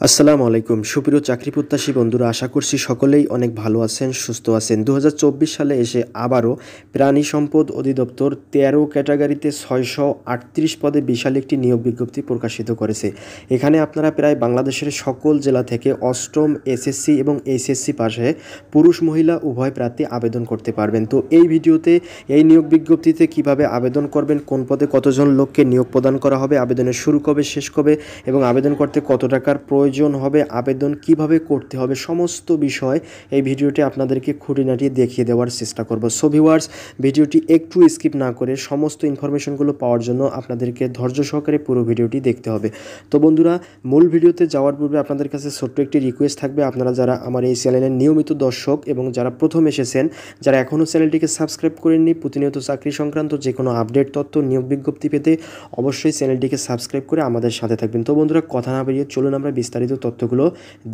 আসসালামু আলাইকুম সুপ্রিয় চাকরি প্রত্যাশী বন্ধুরা, আশা করছি সকলেই অনেক ভালো আছেন, সুস্থ আছেন। ২০২৪ সালে এসে আবারও প্রাণী সম্পদ অধিদপ্তর ১৩ ক্যাটাগরিতে ৬৩৮ পদে বিশাল একটি নিয়োগ বিজ্ঞপ্তি প্রকাশিত করেছে। এখানে আপনারা প্রায় বাংলাদেশের সকল জেলা থেকে অষ্টম এসএসসি এবং এইচএসসি পাশে পুরুষ মহিলা উভয় প্রার্থী আবেদন করতে পারবেন। তো এই ভিডিওতে এই নিয়োগ বিজ্ঞপ্তিতে কিভাবে আবেদন করবেন, কোন পদে কতজন লোককে নিয়োগ প্রদান করা হবে, আবেদনের শুরু কবে শেষ কবে এবং আবেদন করতে কত টাকার প্রয়োজন হবে, আবেদন কিভাবে করতে হবে, সমস্ত বিষয় এই ভিডিওটি আপনাদেরকে খুঁটিনাটি দেখিয়ে দেওয়ার চেষ্টা করব। সো ভিউয়ার্স, ভিডিওটি একটু স্কিপ না করে সমস্ত ইনফরমেশনগুলো পাওয়ার জন্য আপনাদেরকে ধৈর্য সহকারে পুরো ভিডিওটি দেখতে হবে। তো বন্ধুরা, মূল ভিডিওতে যাওয়ার পূর্বে আপনাদের কাছে ছোট্ট একটি রিকোয়েস্ট থাকবে, আপনারা যারা আমার এই চ্যানেলের নিয়মিত দর্শক এবং যারা প্রথম এসেছেন, যারা এখনও চ্যানেলটিকে সাবস্ক্রাইব করেননি, প্রতিনিয়ত চাকরি সংক্রান্ত যে কোনো আপডেট তথ্য নিয়োগ বিজ্ঞপ্তি পেতে অবশ্যই চ্যানেলটিকে সাবস্ক্রাইব করে আমাদের সাথে থাকবেন। তো বন্ধুরা, কথা না বেরিয়ে চলুন আমরা বিস্তারিত তথ্যগুলো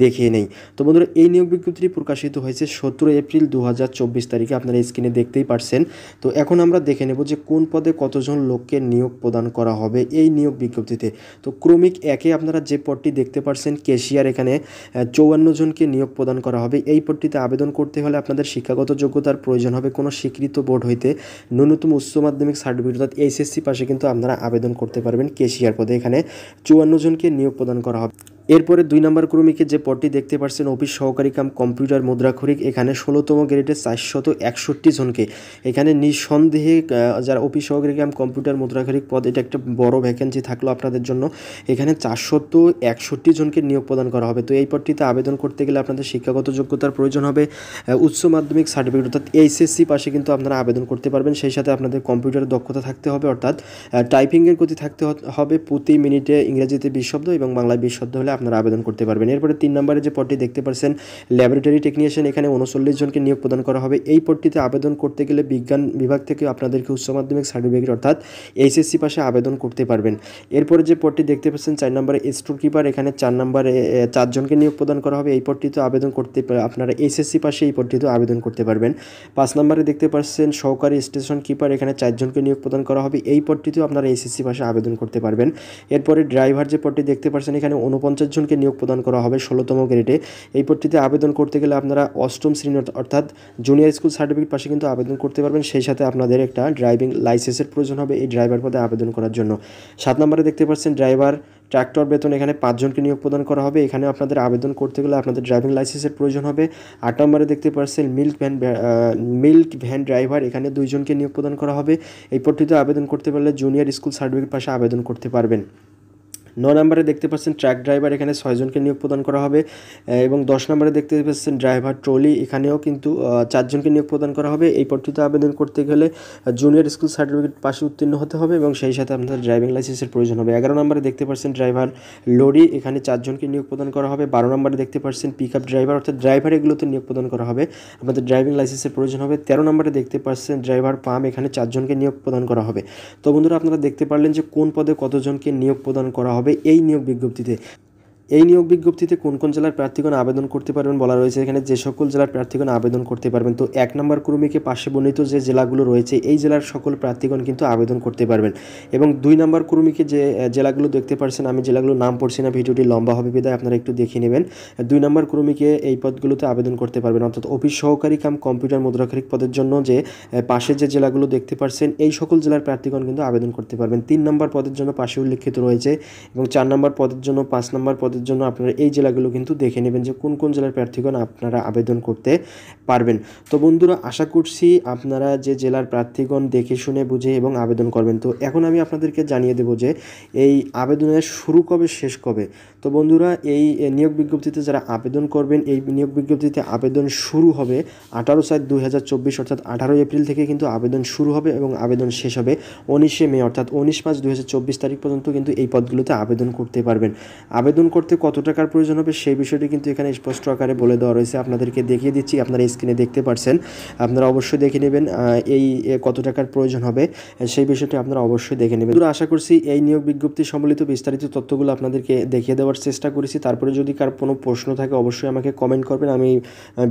দেখিয়ে নেই। তো বন্ধুরা, এই নিয়োগ বিজ্ঞপ্তিটি প্রকাশিত হয়েছে 17 এপ্রিল 2024 তারিখে, আপনারা স্ক্রিনে দেখতেই পারছেন। তো এখন আমরা দেখে নেব যে কোন পদে কতজন লোককে নিয়োগ প্রদান করা হবে এই নিয়োগ বিজ্ঞপ্তিতে। তো ক্রমিক একে আপনারা যে পদটি দেখতে পারছেন ক্যাশিয়ার, এখানে 54 জনকে নিয়োগ প্রদান করা হবে। এই পদটিতে আবেদন করতে হলে আপনাদের শিক্ষাগত যোগ্যতার প্রয়োজন হবে কোনো স্বীকৃত বোর্ড হইতে ন্যূনতম উচ্চ মাধ্যমিক সার্টিফিকেট অর্থাৎ এইচএসসি পাশে কিন্তু আপনারা আবেদন করতে পারবেন ক্যাশিয়ার পদে। এখানে 54 জনকে নিয়োগ প্রদান করা হবে। এরপরে 2 নম্বর ক্রমিকে যে পদটি দেখতে পাচ্ছেন অফিস সহকারী কাম কম্পিউটার মুদ্রাক্ষরিক, এখানে 16তম গ্রেডে 461 জনকে, এখানে নিঃসন্দেহে যারা অফিস সহকারী কাম কম্পিউটার মুদ্রাক্ষরিক পদ, এটা একটা বড় ভ্যাকেন্সি থাকলো আপনাদের জন্য। এখানে 461 জনকে নিয়োগ প্রদান করা হবে। তো এই পদটিতে আবেদন করতে গেলে আপনাদের শিক্ষাগত যোগ্যতার প্রয়োজন হবে উচ্চ মাধ্যমিক সার্টিফিকেট অর্থাৎ এইচএসসি পাশে কিন্তু আপনারা আবেদন করতে পারবেন। সেই সাথে আপনাদের কম্পিউটারের দক্ষতা থাকতে হবে, অর্থাৎ টাইপিংয়ের গতি থাকতে হবে প্রতি মিনিটে ইংরেজিতে 20 শব্দ এবং বাংলায় 20 শব্দ হলে আপনারা আবেদন করতে পারবেন। এরপরে 3 নম্বরে যে পদটি দেখতে পাচ্ছেন ল্যাবরেটরি টেকনিশিয়ান, এখানে 39 জনকে নিয়োগ প্রদান করা হবে। এই পদটিতে আবেদন করতে গেলে বিজ্ঞান বিভাগ থেকে আপনাদেরকে উচ্চ মাধ্যমিক সার্টিফিকেট অর্থাৎ এইচএসসি পাশে আবেদন করতে পারবেন। এরপরে যে পদটি দেখতে পাচ্ছেন 4 নম্বরে স্টোর কিপার, এখানে 4 নম্বরে 4 জনকে নিয়োগ প্রদান করা হবে। এই পদটিতে আবেদন করতে আপনারা এইচএসসি পাশে এই পদটিতে আবেদন করতে পারবেন। 5 নম্বরে দেখতে পাচ্ছেন সহকারী স্টেশন কিপার, এখানে 4 জনকে নিয়োগ প্রদান করা হবে। এই পদটিতেও আপনারা এইচএসসি পাশে আবেদন করতে পারবেন। এরপরে ড্রাইভার যে পদটি দেখতে পাচ্ছেন এখানে 49 জনকে নিয়োগ প্রদান করা হবে 16তম গ্রেডে। এই পদটিতে আবেদন করতে গেলে আপনারা অষ্টম শ্রেণী অর্থাৎ জুনিয়র স্কুল সার্টিফিকেট পাশে কিন্তু আবেদন করতে পারবেন। সেই সাথে আপনাদের একটা ড্রাইভিং লাইসেন্সের প্রয়োজন হবে এই ড্রাইভার পদে আবেদন করার জন্য। 7 নম্বরে দেখতে পাচ্ছেন ড্রাইভার ট্রাক্টর বেতন, এখানে 5 জনকে নিয়োগ প্রদান করা হবে। এখানে আপনাদের আবেদন করতে গেলে আপনাদের ড্রাইভিং লাইসেন্সের প্রয়োজন হবে। 8 নম্বরে দেখতে পাচ্ছেন মিল্ক ভ্যান ড্রাইভার, এখানে 2 জনকে নিয়োগ প্রদান করা হবে। এই পদটিতে আবেদন করতে পারলে জুনিয়র স্কুল সার্টিফিকেট পাশে আবেদন করতে পারবেন। 9 নম্বরে দেখতে পাচ্ছেন ট্রাক ড্রাইভার, এখানে 6 জনকে নিয়োগ প্রদান করা হবে। এবং 10 নম্বরে দেখতে পাচ্ছেন ড্রাইভার ট্রলি, এখানেও কিন্তু 4 জনকে নিয়োগ প্রদান করা হবে। এই পদটিতে আবেদন করতে গেলে জুনিয়র স্কুল সার্টিফিকেট পাশে উত্তীর্ণ হতে হবে এবং সেই সাথে আপনাদের ড্রাইভিং লাইসেন্সের প্রয়োজন হবে। 11 নম্বরে দেখতে পাচ্ছেন ড্রাইভার লরি, এখানে 4 জনকে নিয়োগ প্রদান করা হবে। 12 নম্বরে দেখতে পাচ্ছেন পিক আপ ড্রাইভার অর্থাৎ ড্রাইভার, এগুলোতে নিয়োগ প্রদান করা হবে, আপনাদের ড্রাইভিং লাইসেন্সের প্রয়োজন হবে। 13 নম্বরে দেখতে পাচ্ছেন ড্রাইভার পাম্প, এখানে 4 জনকে নিয়োগ প্রদান করা হবে। তো বন্ধুরা, আপনারা দেখতে পারলেন যে কোন পদে কতজনকে নিয়োগ প্রদান করা হবে এই নিয়োগ বিজ্ঞপ্তিতে। এই নিয়োগ বিজ্ঞপ্তিতে কোন কোন জেলার প্রার্থীগণ আবেদন করতে পারবেন বলা রয়েছে, এখানে যে সকল জেলার প্রার্থীগণ আবেদন করতে পারবেন। তো 1 নম্বর ক্রমিকে পাশে বর্ণিত যে জেলাগুলো রয়েছে এই জেলার সকল প্রার্থীগণ কিন্তু আবেদন করতে পারবেন। এবং 2 নম্বর ক্রমিকে যে জেলাগুলো দেখতে পাচ্ছেন, আমি জেলাগুলোর নাম পড়ছি না, ভিডিওটি লম্বা হবে বিধায় আপনারা একটু দেখে নেবেন। 2 নম্বর ক্রমিকে এই পদগুলোতে আবেদন করতে পারবেন, অর্থাৎ অফিস সহকারী কাম কম্পিউটার মুদ্রাক্ষরিক পদের জন্য যে পাশে যে জেলাগুলো দেখতে পাচ্ছেন এই সকল জেলার প্রার্থীগণ কিন্তু আবেদন করতে পারবেন। 3 নম্বর পদের জন্য পাশে উল্লেখিত রয়েছে এবং 4 নম্বর পদের জন্য 5 নম্বর পদের জন্য আপনারা এই জেলাগুলো কিন্তু দেখে নেবেন যে কোন কোন জেলার প্রার্থীগণ আপনারা আবেদন করতে পারবেন। তো বন্ধুরা, আশা করছি আপনারা যে জেলার প্রার্থীগণ দেখে শুনে বুঝে এবং আবেদন করবেন। তো এখন আমি আপনাদেরকে জানিয়ে দেবো যে এই আবেদনের শুরু কবে শেষ কবে। তো বন্ধুরা, এই নিয়োগ বিজ্ঞপ্তিতে যারা আবেদন করবেন এই নিয়োগ বিজ্ঞপ্তিতে আবেদন শুরু হবে 18/7/2024 অর্থাৎ 18 এপ্রিল থেকে কিন্তু আবেদন শুরু হবে এবং আবেদন শেষ হবে 19 মে অর্থাৎ 19 মার্চ 2024 তারিখ পর্যন্ত কিন্তু এই পদগুলোতে আবেদন করতে পারবেন। আবেদন করতে কত টাকার প্রয়োজন হবে সেই বিষয়টি কিন্তু এখানে স্পষ্ট আকারে বলে দেওয়া রয়েছে, আপনাদেরকে দেখিয়ে দিচ্ছি, আপনারা স্ক্রিনে দেখতে পাচ্ছেন, আপনারা অবশ্যই দেখে নেবেন এই কত টাকার প্রয়োজন হবে সেই বিষয়টি আপনারা অবশ্যই দেখে নেবেন। আশা করছি এই নিয়োগ বিজ্ঞপ্তি সম্বলিত বিস্তারিত তথ্যগুলো আপনাদেরকে দেখিয়ে দেওয়ার চেষ্টা করেছি। তারপরে যদি কার কোনো প্রশ্ন থাকে অবশ্যই আমাকে কমেন্ট করবেন, আমি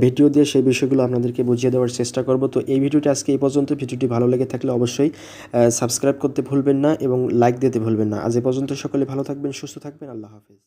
ভিডিও দিয়ে সেই বিষয়গুলো আপনাদেরকে বুঝিয়ে দেওয়ার চেষ্টা করব। তো এই ভিডিওটি আজকে এই পর্যন্ত। ভিডিওটি ভালো লেগে থাকলে অবশ্যই সাবস্ক্রাইব করতে ভুলবেন না এবং লাইক দিতে ভুলবেন না। আজ এ পর্যন্ত, সকলে ভালো থাকবেন, সুস্থ থাকবেন, আল্লাহ হাফেজ।